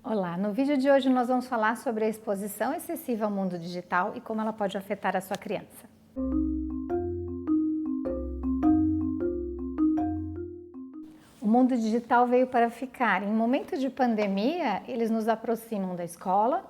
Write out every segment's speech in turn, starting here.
Olá, no vídeo de hoje nós vamos falar sobre a exposição excessiva ao mundo digital e como ela pode afetar a sua criança. O mundo digital veio para ficar. Em momento de pandemia, eles nos aproximam da escola,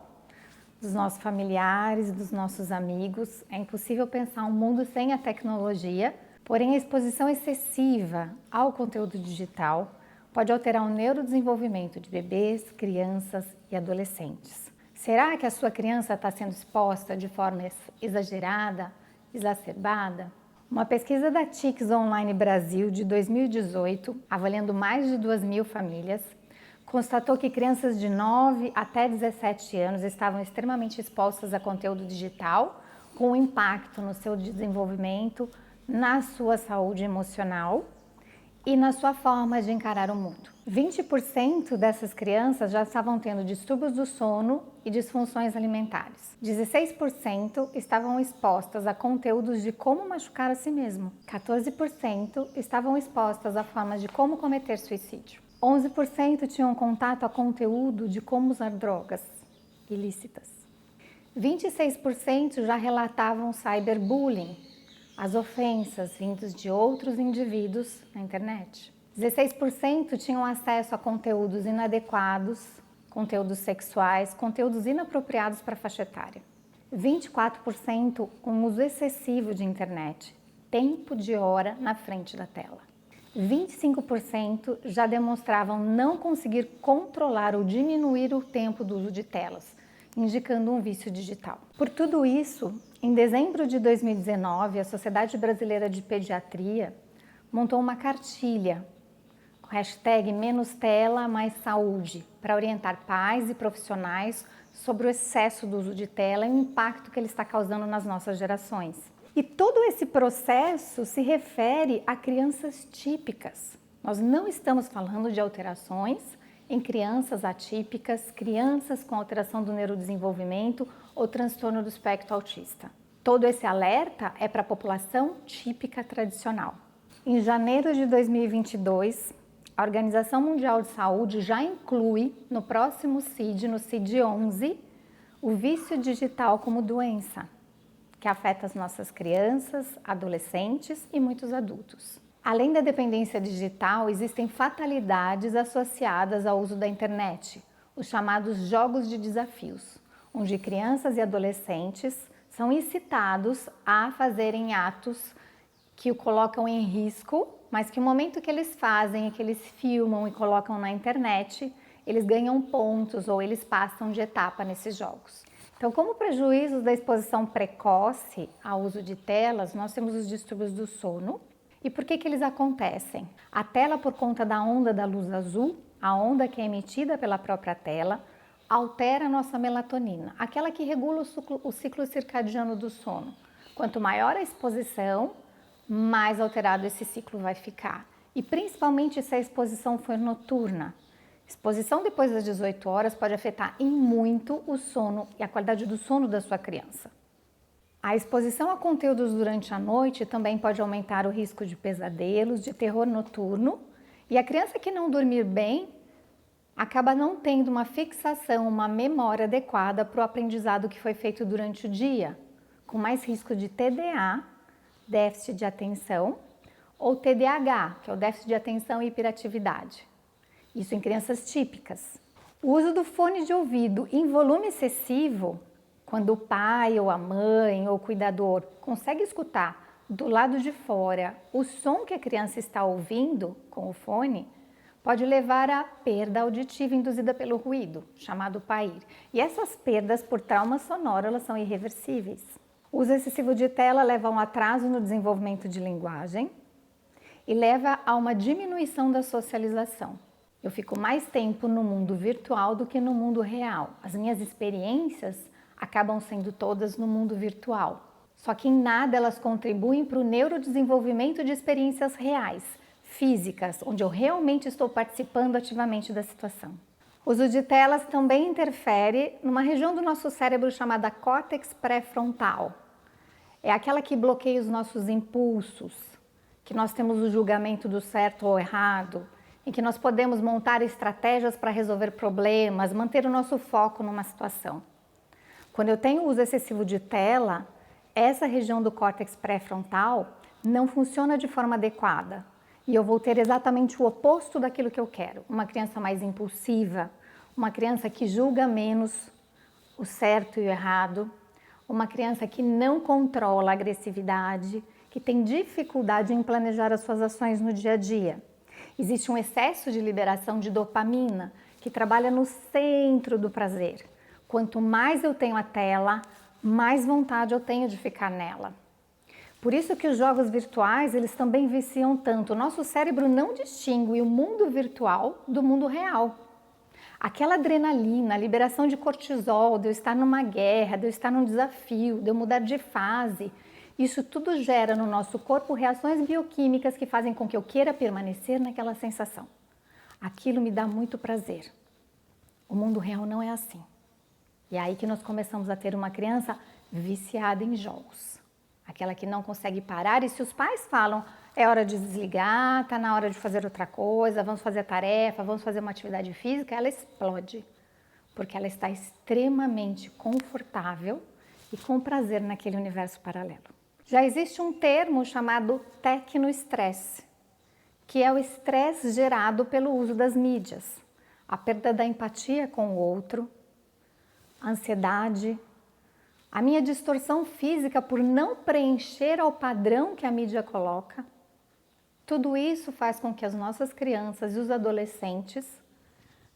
dos nossos familiares, dos nossos amigos. É impossível pensar um mundo sem a tecnologia, porém a exposição excessiva ao conteúdo digital pode alterar o neurodesenvolvimento de bebês, crianças e adolescentes. Será que a sua criança está sendo exposta de forma exagerada, exacerbada? Uma pesquisa da TICS Online Brasil de 2018, avaliando mais de 2.000 famílias, constatou que crianças de 9 até 17 anos estavam extremamente expostas a conteúdo digital, com impacto no seu desenvolvimento, na sua saúde emocional e na sua forma de encarar o mundo. 20% dessas crianças já estavam tendo distúrbios do sono e disfunções alimentares. 16% estavam expostas a conteúdos de como machucar a si mesmo. 14% estavam expostas a formas de como cometer suicídio. 11% tinham contato a conteúdo de como usar drogas ilícitas. 26% já relatavam cyberbullying, as ofensas vindas de outros indivíduos na internet. 16% tinham acesso a conteúdos inadequados, conteúdos sexuais, conteúdos inapropriados para a faixa etária. 24% com uso excessivo de internet, tempo de hora na frente da tela. 25% já demonstravam não conseguir controlar ou diminuir o tempo do uso de telas, indicando um vício digital. Por tudo isso, em dezembro de 2019, a Sociedade Brasileira de Pediatria montou uma cartilha com hashtag Menos Tela, Mais Saúde, para orientar pais e profissionais sobre o excesso do uso de tela e o impacto que ele está causando nas nossas gerações. E todo esse processo se refere a crianças típicas. Nós não estamos falando de alterações em crianças atípicas, crianças com alteração do neurodesenvolvimento ou transtorno do espectro autista. Todo esse alerta é para a população típica tradicional. Em janeiro de 2022, a Organização Mundial de Saúde já inclui no próximo CID, no CID-11, o vício digital como doença, que afeta as nossas crianças, adolescentes e muitos adultos. Além da dependência digital, existem fatalidades associadas ao uso da internet, os chamados jogos de desafios, onde crianças e adolescentes são incitados a fazerem atos que o colocam em risco, mas que no momento que eles fazem, que eles filmam e colocam na internet, eles ganham pontos ou eles passam de etapa nesses jogos. Então, como prejuízos da exposição precoce ao uso de telas, nós temos os distúrbios do sono. E por que eles acontecem? A tela, por conta da onda da luz azul, a onda que é emitida pela própria tela, altera a nossa melatonina, aquela que regula o ciclo circadiano do sono. Quanto maior a exposição, mais alterado esse ciclo vai ficar. E principalmente se a exposição for noturna. Exposição depois das 18 horas pode afetar em muito o sono e a qualidade do sono da sua criança. A exposição a conteúdos durante a noite também pode aumentar o risco de pesadelos, de terror noturno, e a criança que não dormir bem acaba não tendo uma fixação, uma memória adequada para o aprendizado que foi feito durante o dia, com mais risco de TDA, déficit de atenção, ou TDAH, que é o déficit de atenção e hiperatividade. Isso em crianças típicas. O uso do fone de ouvido em volume excessivo, quando o pai ou a mãe ou o cuidador consegue escutar do lado de fora o som que a criança está ouvindo com o fone, pode levar à perda auditiva induzida pelo ruído, chamado PAIR. E essas perdas por trauma sonoro, elas são irreversíveis. O uso excessivo de tela leva a um atraso no desenvolvimento de linguagem e leva a uma diminuição da socialização. Eu fico mais tempo no mundo virtual do que no mundo real. As minhas experiências acabam sendo todas no mundo virtual. Só que em nada elas contribuem para o neurodesenvolvimento de experiências reais, físicas, onde eu realmente estou participando ativamente da situação. O uso de telas também interfere numa região do nosso cérebro chamada córtex pré-frontal. É aquela que bloqueia os nossos impulsos, que nós temos o julgamento do certo ou errado, em que nós podemos montar estratégias para resolver problemas, manter o nosso foco numa situação. Quando eu tenho uso excessivo de tela, essa região do córtex pré-frontal não funciona de forma adequada e eu vou ter exatamente o oposto daquilo que eu quero. Uma criança mais impulsiva, uma criança que julga menos o certo e o errado, uma criança que não controla a agressividade, que tem dificuldade em planejar as suas ações no dia a dia. Existe um excesso de liberação de dopamina, que trabalha no centro do prazer. Quanto mais eu tenho a tela, mais vontade eu tenho de ficar nela. Por isso que os jogos virtuais, eles também viciam tanto. O nosso cérebro não distingue o mundo virtual do mundo real. Aquela adrenalina, a liberação de cortisol, de eu estar numa guerra, de eu estar num desafio, de eu mudar de fase, isso tudo gera no nosso corpo reações bioquímicas que fazem com que eu queira permanecer naquela sensação. Aquilo me dá muito prazer. O mundo real não é assim. E é aí que nós começamos a ter uma criança viciada em jogos. Aquela que não consegue parar, e se os pais falam, é hora de desligar, está na hora de fazer outra coisa, vamos fazer a tarefa, vamos fazer uma atividade física, ela explode. Porque ela está extremamente confortável e com prazer naquele universo paralelo. Já existe um termo chamado tecnoestresse, que é o estresse gerado pelo uso das mídias. A perda da empatia com o outro, a ansiedade, a minha distorção física por não preencher ao padrão que a mídia coloca. Tudo isso faz com que as nossas crianças e os adolescentes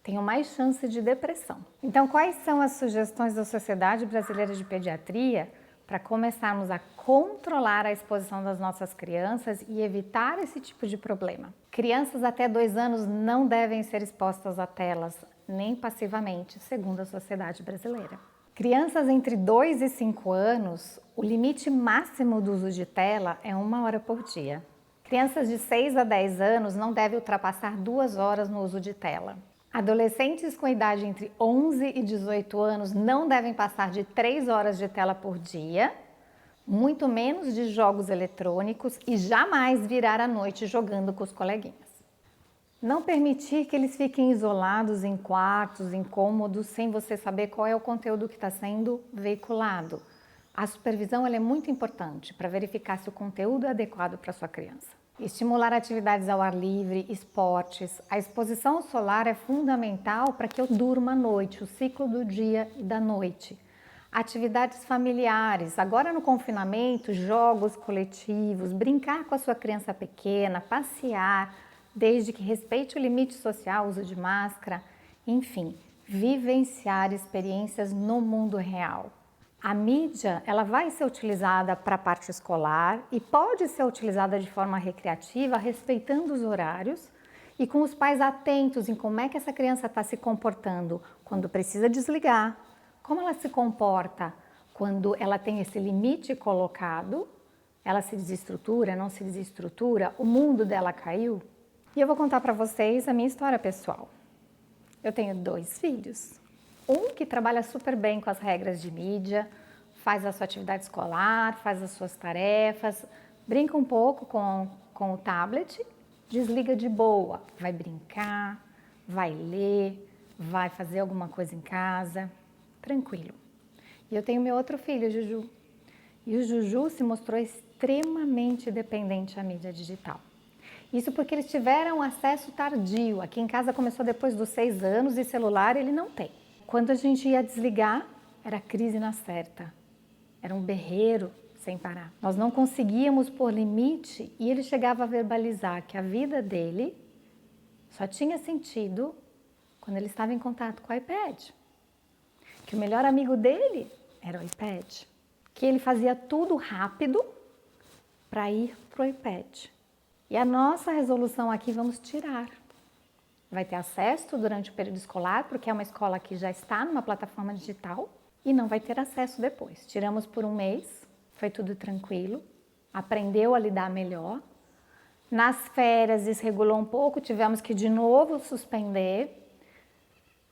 tenham mais chance de depressão. Então, quais são as sugestões da Sociedade Brasileira de Pediatria para começarmos a controlar a exposição das nossas crianças e evitar esse tipo de problema? Crianças até 2 anos não devem ser expostas a telas, nem passivamente, segundo a Sociedade Brasileira. Crianças entre 2 e 5 anos, o limite máximo do uso de tela é 1 hora por dia. Crianças de 6 a 10 anos não devem ultrapassar 2 horas no uso de tela. Adolescentes com idade entre 11 e 18 anos não devem passar de 3 horas de tela por dia, muito menos de jogos eletrônicos e jamais virar à noite jogando com os coleguinhas. Não permitir que eles fiquem isolados em quartos, incômodos, sem você saber qual é o conteúdo que está sendo veiculado. A supervisão ela é muito importante para verificar se o conteúdo é adequado para a sua criança. Estimular atividades ao ar livre, esportes. A exposição solar é fundamental para que eu durma à noite, o ciclo do dia e da noite. Atividades familiares. Agora no confinamento, jogos coletivos, brincar com a sua criança pequena, passear, desde que respeite o limite social, uso de máscara, enfim, vivenciar experiências no mundo real. A mídia, ela vai ser utilizada para a parte escolar e pode ser utilizada de forma recreativa, respeitando os horários e com os pais atentos em como é que essa criança está se comportando quando precisa desligar, como ela se comporta quando ela tem esse limite colocado, ela se desestrutura, não se desestrutura, o mundo dela caiu. E eu vou contar para vocês a minha história pessoal. Eu tenho 2 filhos. Um que trabalha super bem com as regras de mídia, faz a sua atividade escolar, faz as suas tarefas, brinca um pouco com o tablet, desliga de boa, vai brincar, vai ler, vai fazer alguma coisa em casa, tranquilo. E eu tenho meu outro filho, o Juju. E o Juju se mostrou extremamente dependente à mídia digital. Isso porque eles tiveram acesso tardio. Aqui em casa começou depois dos 6 anos e celular ele não tem. Quando a gente ia desligar, era crise na certa. Era um berreiro sem parar. Nós não conseguíamos pôr limite e ele chegava a verbalizar que a vida dele só tinha sentido quando ele estava em contato com o iPad. Que o melhor amigo dele era o iPad. Que ele fazia tudo rápido para ir para o iPad. E a nossa resolução aqui, vamos tirar. Vai ter acesso durante o período escolar, porque é uma escola que já está numa plataforma digital e não vai ter acesso depois. Tiramos por 1 mês, foi tudo tranquilo, aprendeu a lidar melhor. Nas férias desregulou um pouco, tivemos que de novo suspender.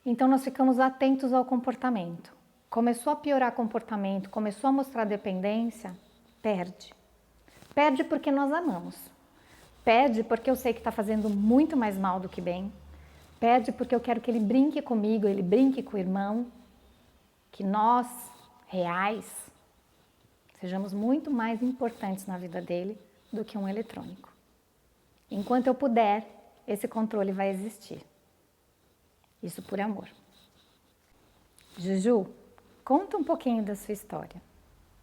Então nós ficamos atentos ao comportamento. Começou a piorar comportamento, começou a mostrar dependência, perde. Perde porque nós amamos. Pede porque eu sei que está fazendo muito mais mal do que bem. Pede porque eu quero que ele brinque comigo, ele brinque com o irmão. Que nós, reais, sejamos muito mais importantes na vida dele do que um eletrônico. Enquanto eu puder, esse controle vai existir. Isso por amor. Juju, conta um pouquinho da sua história.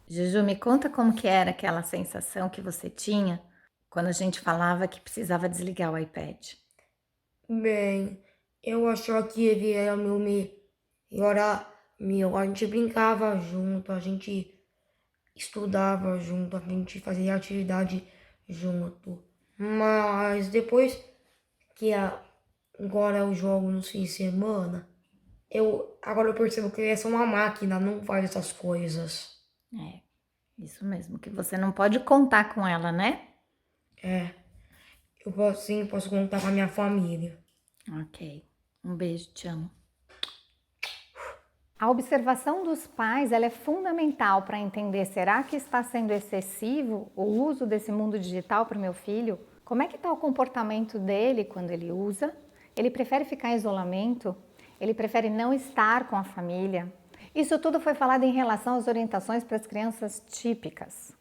Juju, me conta como que era aquela sensação que você tinha quando a gente falava que precisava desligar o iPad. Bem, eu achava que ele era meu. A gente brincava junto, a gente estudava junto, a gente fazia atividade junto. Mas depois que agora eu jogo no fim de semana, agora eu percebo que ele é só uma máquina, não faz essas coisas. É, isso mesmo, que você não pode contar com ela, né? É, posso contar com a minha família. Ok, um beijo, te amo. A observação dos pais ela é fundamental para entender, será que está sendo excessivo o uso desse mundo digital para o meu filho? Como é que está o comportamento dele quando ele usa? Ele prefere ficar em isolamento? Ele prefere não estar com a família? Isso tudo foi falado em relação às orientações para as crianças típicas.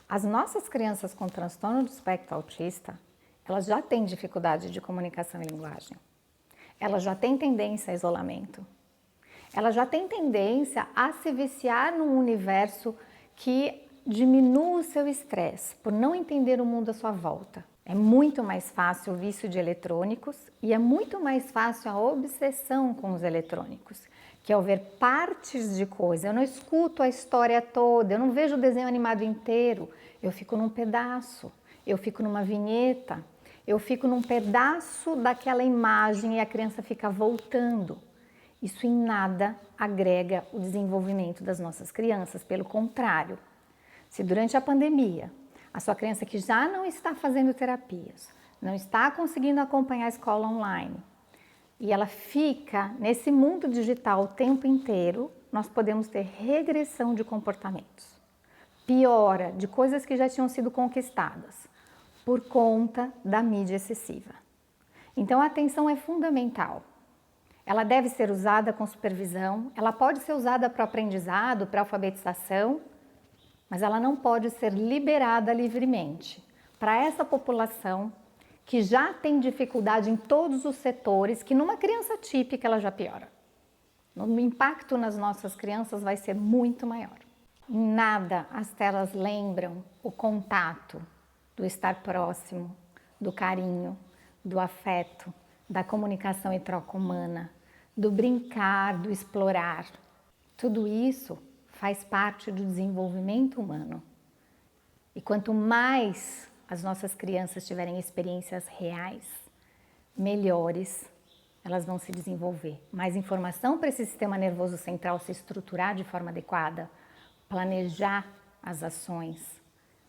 As nossas crianças com transtorno do espectro autista, elas já têm dificuldade de comunicação e linguagem. Elas já têm tendência a isolamento. Ela já tem tendência a se viciar num universo que diminua o seu estresse por não entender o mundo à sua volta. É muito mais fácil o vício de eletrônicos e é muito mais fácil a obsessão com os eletrônicos, que é o ver partes de coisa. Eu não escuto a história toda, eu não vejo o desenho animado inteiro, eu fico num pedaço, eu fico numa vinheta, eu fico num pedaço daquela imagem e a criança fica voltando. Isso em nada agrega o desenvolvimento das nossas crianças, pelo contrário. Se durante a pandemia, a sua criança que já não está fazendo terapias, não está conseguindo acompanhar a escola online, e ela fica nesse mundo digital o tempo inteiro, nós podemos ter regressão de comportamentos, piora de coisas que já tinham sido conquistadas, por conta da mídia excessiva. Então a atenção é fundamental. Ela deve ser usada com supervisão, ela pode ser usada para aprendizado, para alfabetização, mas ela não pode ser liberada livremente para essa população que já tem dificuldade em todos os setores, que numa criança típica ela já piora. O impacto nas nossas crianças vai ser muito maior. Em nada as telas lembram o contato, do estar próximo, do carinho, do afeto, da comunicação e troca humana, do brincar, do explorar. Tudo isso faz parte do desenvolvimento humano. E quanto mais as nossas crianças tiverem experiências reais, melhores elas vão se desenvolver. Mais informação para esse sistema nervoso central se estruturar de forma adequada, planejar as ações,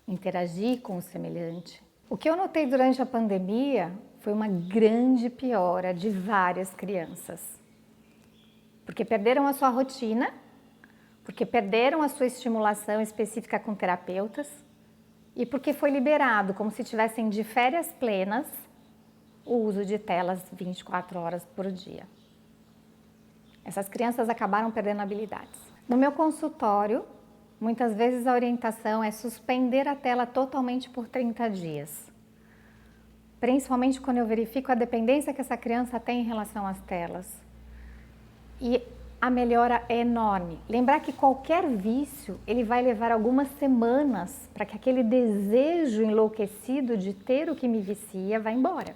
interagir com o semelhante. O que eu notei durante a pandemia foi uma grande piora de várias crianças. Porque perderam a sua rotina, porque perderam a sua estimulação específica com terapeutas e porque foi liberado, como se tivessem de férias plenas, o uso de telas 24 horas por dia. Essas crianças acabaram perdendo habilidades. No meu consultório, muitas vezes a orientação é suspender a tela totalmente por 30 dias. Principalmente quando eu verifico a dependência que essa criança tem em relação às telas. E a melhora é enorme. Lembrar que qualquer vício, ele vai levar algumas semanas para que aquele desejo enlouquecido de ter o que me vicia vá embora.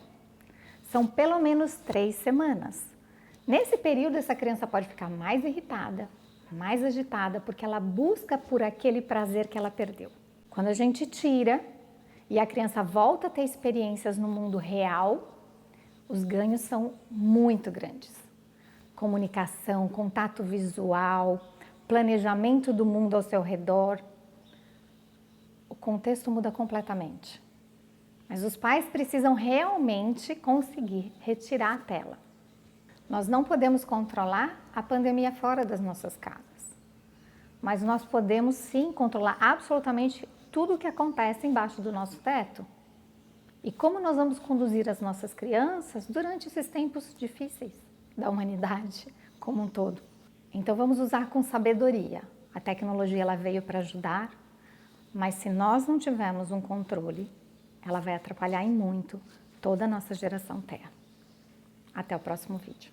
São pelo menos 3 semanas. Nesse período, essa criança pode ficar mais irritada, mais agitada, porque ela busca por aquele prazer que ela perdeu. Quando a gente tira e a criança volta a ter experiências no mundo real, os ganhos são muito grandes. Comunicação, contato visual, planejamento do mundo ao seu redor. O contexto muda completamente. Mas os pais precisam realmente conseguir retirar a tela. Nós não podemos controlar a pandemia fora das nossas casas, mas nós podemos sim controlar absolutamente tudo o que acontece embaixo do nosso teto. E como nós vamos conduzir as nossas crianças durante esses tempos difíceis da humanidade como um todo. Então vamos usar com sabedoria. A tecnologia ela veio para ajudar, mas se nós não tivermos um controle, ela vai atrapalhar em muito toda a nossa geração Terra. Até o próximo vídeo.